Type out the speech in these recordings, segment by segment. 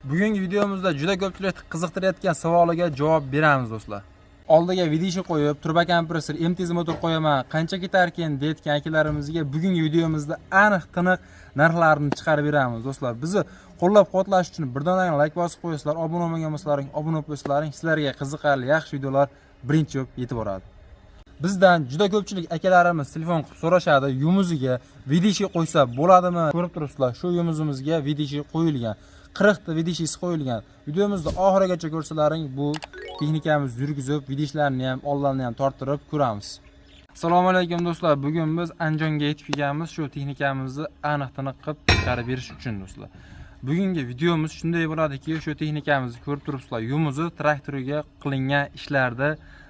Bugungi videomizda juda ko'pchilik qiziqtirayotgan savoliga javob beramiz do'stlar. Oldiga vidishi qo'yib, turbo kompressor, MTZ motor qo'yaman, qancha ketarkin deyotgan akalarimizga bugungi videomizda aniq tiniq narxlarni chiqarib beramiz do'stlar. Bizni qo'llab-quvvatlash uchun birdan like bosib qo'yasizlar, obuna bo'lmagan bo'lsalaring, obuna bo'lsalaring, sizlarga qiziqarli, yaxshi videolar birinchi yetib boradi. Bizdan juda ko'pchilik akalarimiz telefon qilib so'rashadi, yumuziga vidishi qo'ysa bo'ladimi? Ko'rib turibsizlar, shu yumuzimizga vidishi qo'yilgan. 40 ta vidishisi qo'yilgan. Videomizni oxirigacha ko'rsalaring, bu texnikamiz yurgizib, vidishlarni ham, ollarni ham torttirib ko'ramiz. Assalomu alaykum do'stlar. Bugun biz Andijonga yetib kelganmiz, shu texnikamizni aniq-tiniq qilib chiqarib berish uchun do'stlar. Bugungi videomiz shunday bo'ladiki, shu texnikamizni ko'rib turibsizlar, yumuzi traktoriga qilingan ishlarda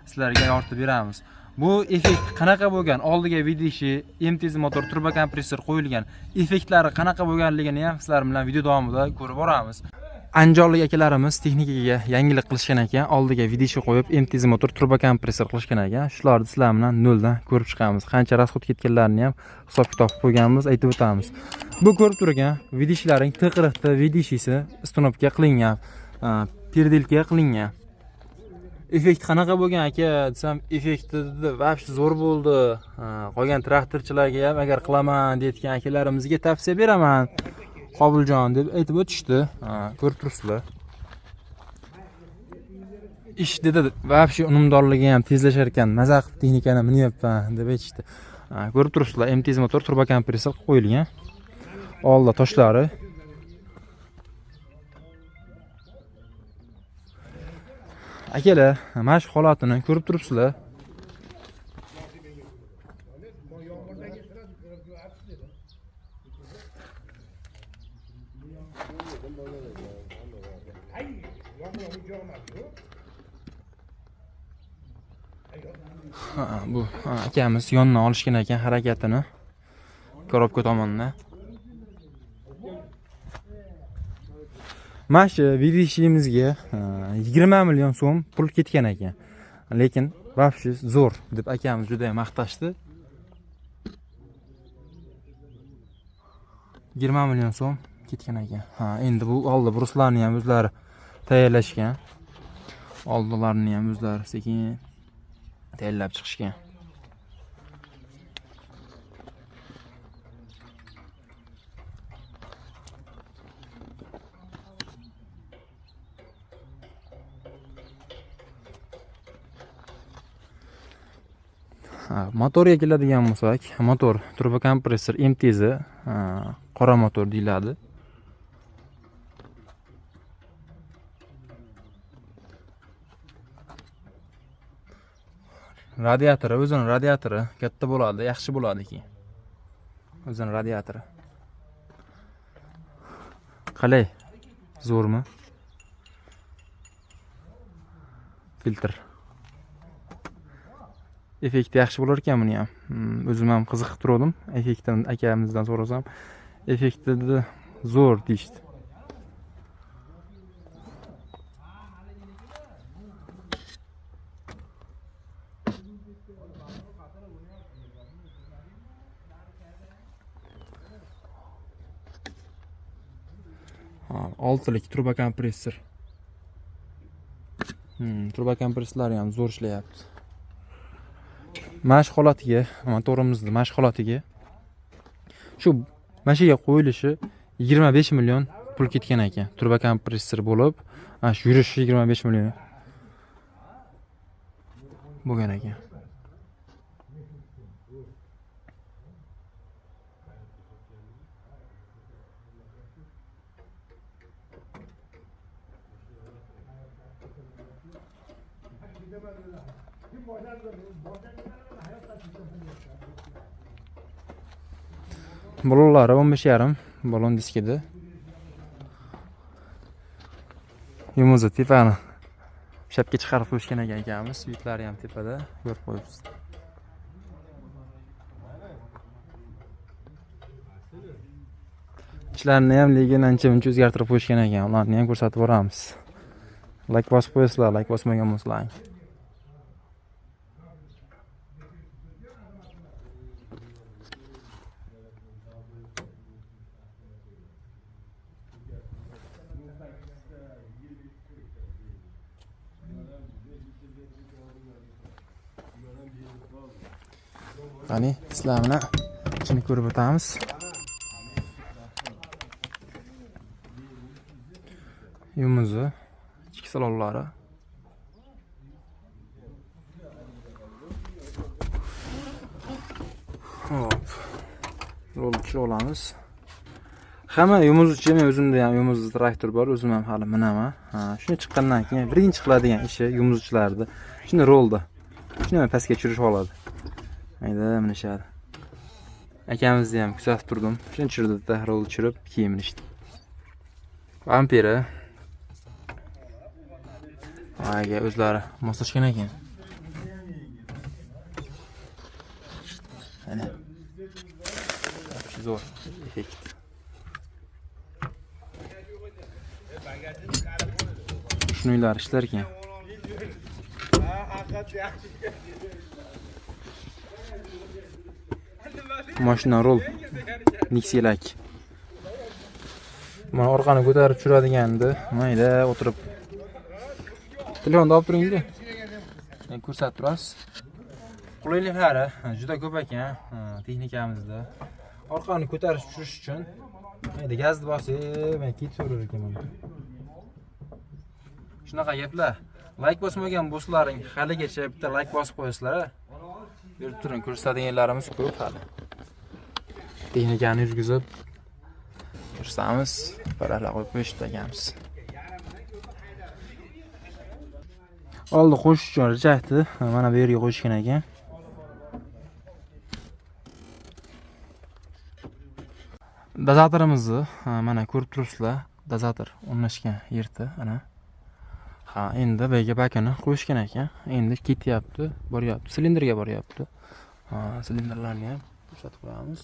sizlarga yoritib beramiz. Bu effekt qanaqa bo'lgan? Oldiga vidishi, MTZ motor, turbo kompressor qo'yilgan. Effektlari qanaqa bo'lganligini ham sizlar bilan video davomida ko'rib boramiz. Andijonlik akalarimiz texnikaga yangilik qilishgan ekan, oldiga vidishi qo'yib, MTZ motor, turbo kompressor qilishgan ekan. Shularni sizlar bilan noldan ko'rib chiqamiz. Qancha rasxod ketganlarini ham hisob-kitob qo'yganmiz, aytib o'tamiz. Bu ko'rib turgan vidishlaring T40 ta vidishisi istinobga qilingan, perdelka qilingan. Effekt qanaqa bo'lgan aka desam, effekti vobshe zo'r bo'ldi. Qolgan traktorchilarga ham agar qilaman deyotgan akalarimizga tavsiya beraman. Qobiljon deb aytib o'tishdi. Ko'rib turibsizlar. Ish dedi, vobshe unumdorligi ham tezlashar ekan. Maza qilib texnikani minyapman deb aytishdi. Ko'rib turibsizlar, MTZ motor, turbo kompressor qo'yilgan. Oldi toshlari. Akalar, mana shu holatini ko'rib turibsizlar. Bu akamiz yondan olishgan ekan harakatini. Korobka tomondan. Mana shu vidishimizga 20 million so'm pul ketgan ekan. Lekin vobshe zo'r deb akamiz juda ham maqtashdi. 20 million so'm ketgan ekan. Endi bu oldi bruslarni ham o'zlari tayyorlashgan. Oldilarini ham o'zlari sekin tayyorlab chiqishgan. Motorga keladigan bo'lsak, motor turbo kompressor MTZ, qora motor deyiladi. Radiatori, o'zining radiatori katta bo'ladi, yaxshi bo'ladi keyin. O'zining radiatori. Qalay? Zo'rmi? Filtr. Effekti yaxshi bo'lar ekan buni ham. O'zim ham qiziqib turdim. Effektini akamizdan so'rasam, effekti zo'r deyishdi. Oltilik turbo kompressor. Turbo kompressorlari ham zo'r ishlayapti. Mash holatiga, motorimizni mash holatiga shu mashiga qo'yilishi 25 million pul ketgan ekan. Turbo kompressor bo'lib, mana shu yurishi 25 million bo'lgan ekan. Balonlari 15,5 balon diskida. Yumuzi tepani shapga chiqarib qo'yishgan ekan akamiz. Svitlari ham tepada ko'rib qo'yibsiz. Ishlarni ham lekin ancha-muncha o'zgartirib qo'yishgan ekan. Ularni ham ko'rsatib boramiz. Like bosib qo'yasizlar, like bosmagan bo'lsalaring. Qani, sizlarni ichini ko'rib o'tamiz. Yumuzi, ichki salonlari. Hop. Yo'lchi olamiz. Hamma yumuz ichi, men o'zimda ham yumuz traktor bor, o'zim ham hali minaman. Shuni chiqqandan keyin birinchi qiladigan ishi yumuzchilardi. Shuni rolda. Shuni pastga tushirish oladi. Mayda minishadi. Akamizni ham kuzatib turdim. Shuni tushirdi-da, rol tushirib keyin minishdi. Amperi. Ayga o'zlari moslashgan ekan. Ana. Zo'r effekt. Shuninglar ishlar ekan. Mashina rol Nixelak. Mana orqani ko'tarib tushiradigandi. Mayda o'tirib. Telefonni olib turing-da. Men ko'rsatib turasiz. Qulayliklari juda ko'p ekan texnikamizda. Orqani ko'tarish tushirish uchun mayda gazni bosib, men ketaverar ekanman. Shunaqa gaplar. Like bosmagan do'stlaring haligacha bitta like bosib qo'yasizlar. Berib turing, ko'rsatadiganlarimiz ko'p hali. Texnikani yurgizib ko'rsatamiz, parallel qo'yib qo'yishtirganmiz. Oldi qo'shish uchun richakni mana bu yerga qo'yishgan ekan. Dozatorimizni mana ko'rib turibsizlar. Dozator o'rnashgan yerda ana. Endi bega bakini qo'yishgan ekan. Endi ketyapti, boryapti, silindrga boryapti. Silindrlarni ham ko'rsatib qo'yamiz.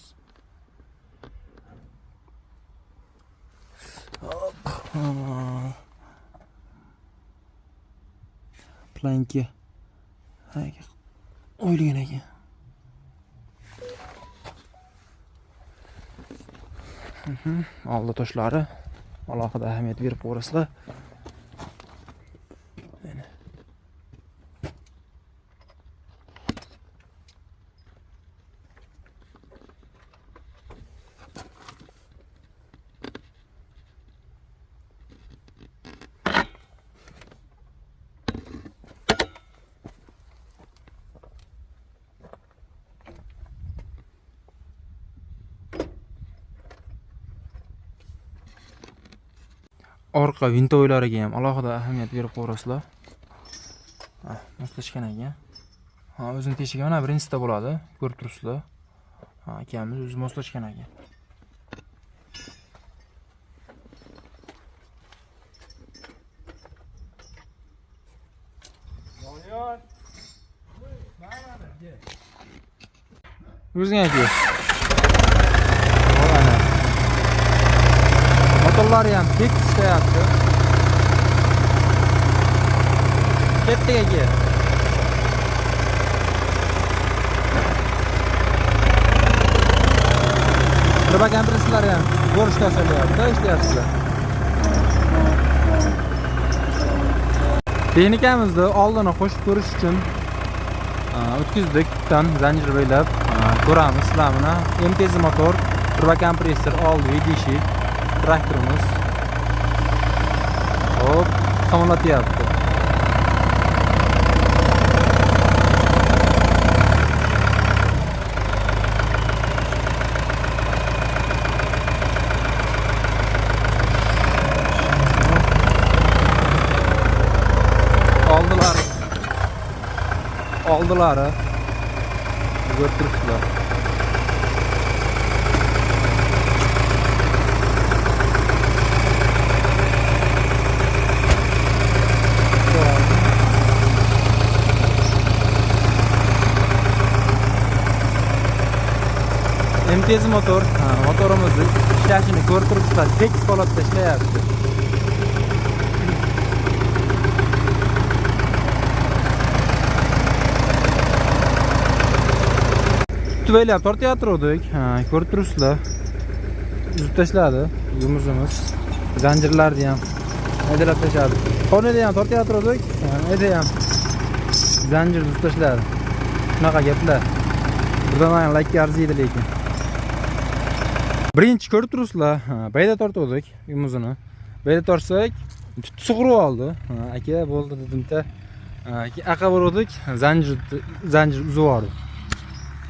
Planka o'yilgan ekan. Oldi toshlari alohida ahamiyat berib qo'yasizlar. Orqa vintoylariga ham alohida ahamiyat berib qo'yasizlar. Moslashgan ekan. O'zini teshigi mana birinchisida bo'ladi, ko'rib turibsizlar. Akamiz o'zi moslashgan ekan. O'zing ayting. Motorlari ham tek ishlayapti. Ketdik aka. Turbagan prinslar ham ko'rishda ishlayapti, ishlayapsizlar. Texnikamizni oldini qo'shib ko'rish uchun o'tkazdik zanjir bo'ylab ko'ramiz sizlarni. MTZ motor, turbokompressor, oldi idishi traktorimiz. Hop, qimlatyapti. Oldilari ko'rib turibsizlar. MTZ motor, motorimizni ishlashini ko'rib turibsizlar. Tekis holatda ishlayapti. Tüveylab tortayotgandik. Ko'rib turibsizlar. Uzib tashladi yumuzimiz. Zanjirlarni ham haydalab tashladi. Qonida ham tortayotgandik. Edi ham zanjir uzib tashladi. Shunaqa gaplar. Buradan ham like arziydi lekin. Birinchi ko'rib turibsizlar. Bayda tortdik uyimizni. Bayda tortsak, sug'urib oldi. Aka bo'ldi dedim-da. Aka bordik, zanjir uzib yubordi.